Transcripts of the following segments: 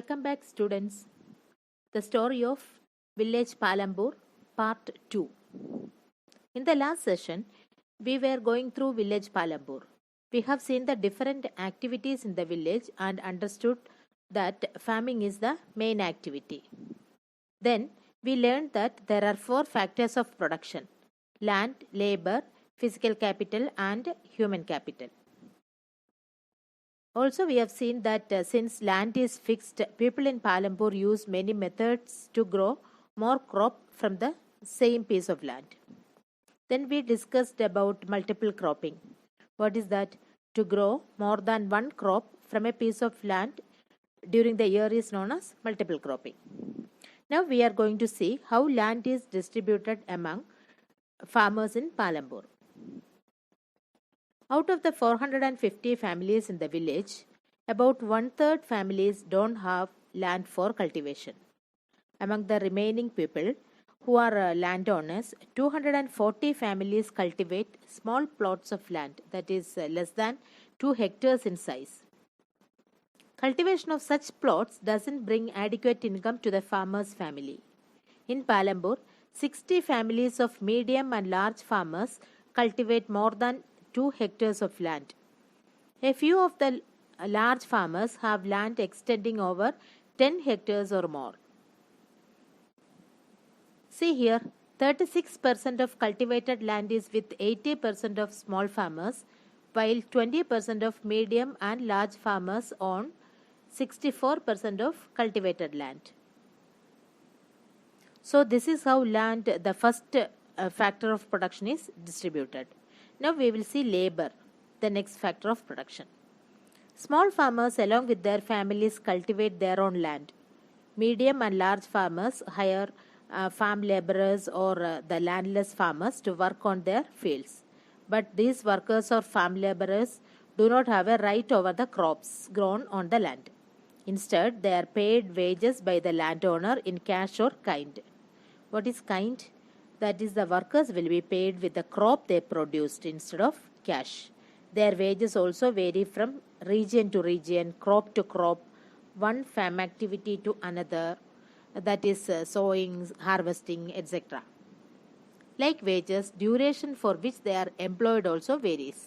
Welcome back, students. The story of Village Palambur, Part 2. In the last session, we were going through Village Palambur. We have seen the different activities in the village and understood that farming is the main activity. Then, we learned that there are 4 factors of production: land, labor, physical capital, and human capital. Also, we have seen that since land is fixed, people in Palambur use many methods to grow more crop from the same piece of land. Then we discussed about multiple cropping. What is that? To grow more than one crop from a piece of land during the year is known as multiple cropping. Now we are going to see how land is distributed among farmers in Palambur. Out of the 450 families in the village, about 1/3 families don't have land for cultivation. Among the remaining people who are landowners, 240 families cultivate small plots of land, that is less than 2 hectares in size. Cultivation of such plots doesn't bring adequate income to the farmer's family. In Palambur, 60 families of medium and large farmers cultivate more than 2 hectares of land. A few of the large farmers have land extending over 10 hectares or more. See here, 36% of cultivated land is with 80% of small farmers, while 20% of medium and large farmers own 64% of cultivated land. So this is how land, the first factor of production, is distributed. Now we will see labor, the next factor of production. Small farmers along with their families cultivate their own land. Medium and large farmers hire farm laborers or the landless farmers to work on their fields. But these workers or farm laborers do not have a right over the crops grown on the land. Instead, they are paid wages by the landowner in cash or kind. What is kind? That is, the workers will be paid with the crop they produced instead of cash. Their wages also vary from region to region, crop to crop, one farm activity to another, that is sowing, harvesting, etc. Like wages, duration for which they are employed also varies.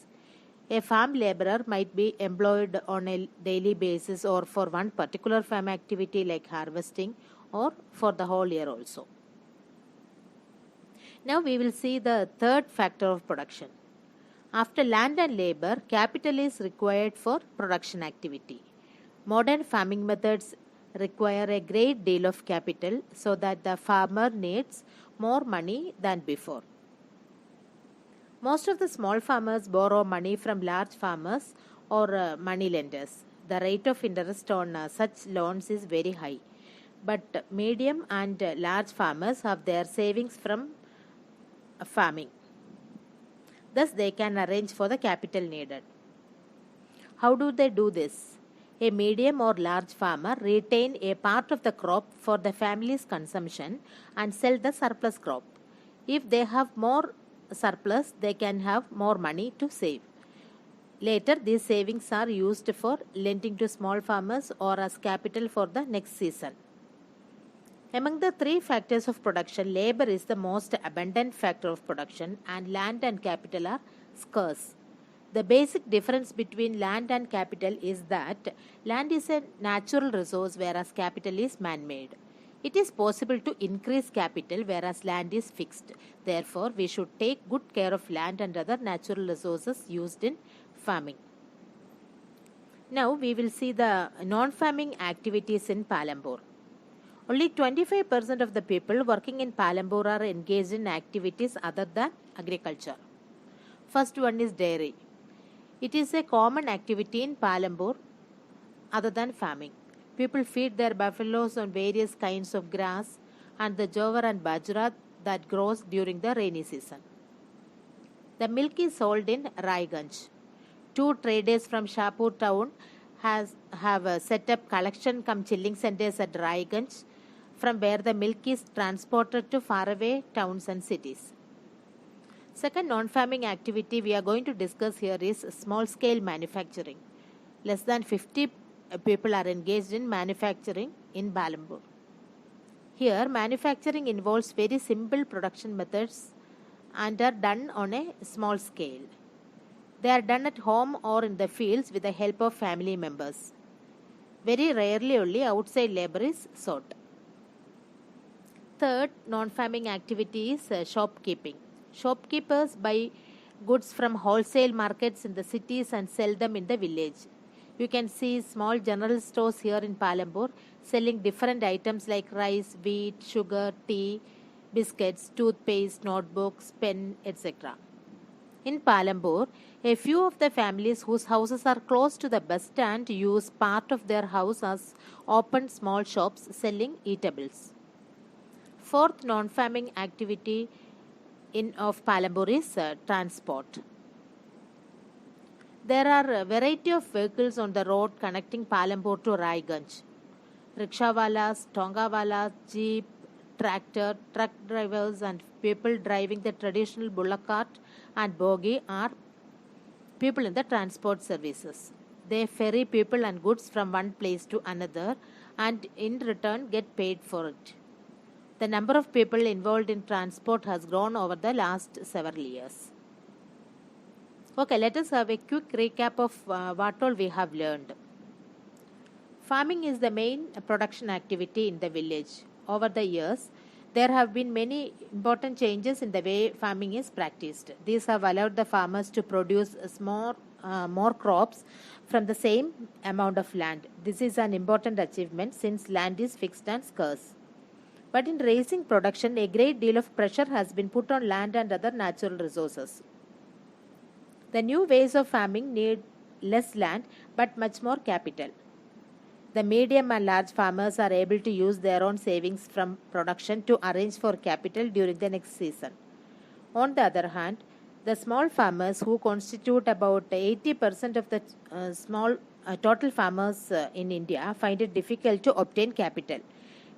A farm laborer might be employed on a daily basis or for one particular farm activity like harvesting, or for the whole year also. Now we will see the third factor of production. After land and labor, capital is required for production activity. Modern farming methods require a great deal of capital so that the farmer needs more money than before. Most of the small farmers borrow money from large farmers or money lenders. The rate of interest on such loans is very high. But medium and large farmers have their savings from farming. Thus, they can arrange for the capital needed. How do they do this? A medium or large farmer retain a part of the crop for the family's consumption and sell the surplus crop. If they have more surplus, they can have more money to save. Later, these savings are used for lending to small farmers or as capital for the next season. Among the 3 factors of production, labor is the most abundant factor of production and land and capital are scarce. The basic difference between land and capital is that land is a natural resource whereas capital is man-made. It is possible to increase capital whereas land is fixed. Therefore, we should take good care of land and other natural resources used in farming. Now we will see the non-farming activities in Palambur. Only 25% of the people working in Palambur are engaged in activities other than agriculture. First one is dairy. It is a common activity in Palambur other than farming. People feed their buffaloes on various kinds of grass and the jowar and bajra that grows during the rainy season. The milk is sold in Raiganj. 2 traders from Shapur town have set up collection cum chilling centers at Raiganj, from where the milk is transported to faraway towns and cities. Second non-farming activity we are going to discuss here is small-scale manufacturing. Less than 50 people are engaged in manufacturing in Palambur. Here, manufacturing involves very simple production methods and are done on a small scale. They are done at home or in the fields with the help of family members. Very rarely only outside labor is sought. Third non-farming activity is shopkeeping. Shopkeepers buy goods from wholesale markets in the cities and sell them in the village. You can see small general stores here in Palambur selling different items like rice, wheat, sugar, tea, biscuits, toothpaste, notebooks, pen, etc. In Palambur, a few of the families whose houses are close to the bus stand use part of their house as open small shops selling eatables. Fourth non-farming activity of Palambur is transport. There are a variety of vehicles on the road connecting Palambur to Raiganj. Rickshawalas, tongawalas, jeep, tractor, truck drivers and people driving the traditional bullock cart and bogie are people in the transport services. They ferry people and goods from one place to another and in return get paid for it. The number of people involved in transport has grown over the last several years. Okay, let us have a quick recap of what all we have learned. Farming is the main production activity in the village. Over the years, there have been many important changes in the way farming is practiced. These have allowed the farmers to produce more crops from the same amount of land. This is an important achievement since land is fixed and scarce. But in raising production, a great deal of pressure has been put on land and other natural resources. The new ways of farming need less land but much more capital. The medium and large farmers are able to use their own savings from production to arrange for capital during the next season. On the other hand, the small farmers, who constitute about 80% of the total farmers in India, find it difficult to obtain capital.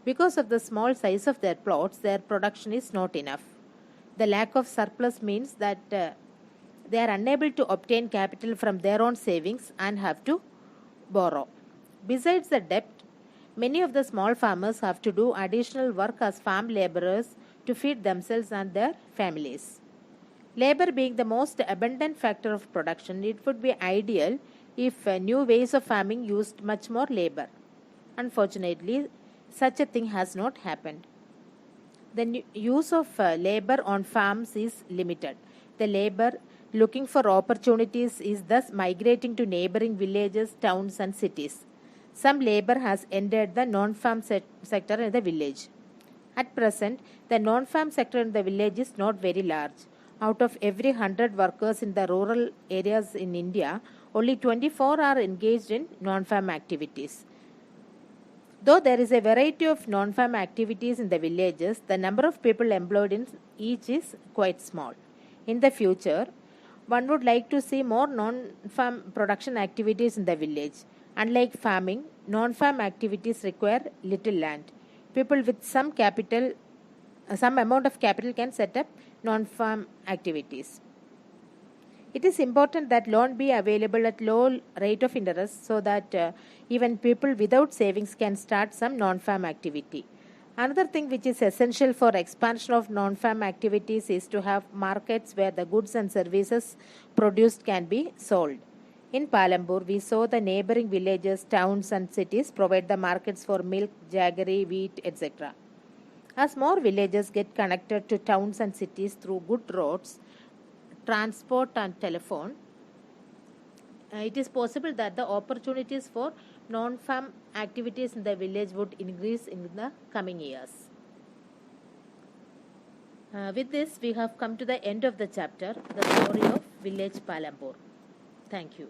Because of the small size of their plots, their production is not enough. The lack of surplus means that they are unable to obtain capital from their own savings and have to borrow. Besides the debt, many of the small farmers have to do additional work as farm laborers to feed themselves and their families. Labor being the most abundant factor of production, it would be ideal if new ways of farming used much more labor. Unfortunately, such a thing has not happened. The use of labor on farms is limited. The labor looking for opportunities is thus migrating to neighboring villages, towns, and cities. Some labor has entered the non-farm sector in the village. At present, the non-farm sector in the village is not very large. Out of every 100 workers in the rural areas in India, only 24 are engaged in non-farm activities. Though there is a variety of non-farm activities in the villages, the number of people employed in each is quite small. In the future, one would like to see more non-farm production activities in the village. Unlike farming, non-farm activities require little land. People with some amount of capital can set up non-farm activities. It is important that loan be available at low rate of interest so that even people without savings can start some non-farm activity. Another thing which is essential for expansion of non-farm activities is to have markets where the goods and services produced can be sold. In Palambur, we saw the neighboring villages, towns and cities provide the markets for milk, jaggery, wheat, etc. As more villages get connected to towns and cities through good roads, transport and telephone, it is possible that the opportunities for non-farm activities in the village would increase in the coming years. With this, we have come to the end of the chapter, the story of village Palambur. Thank you.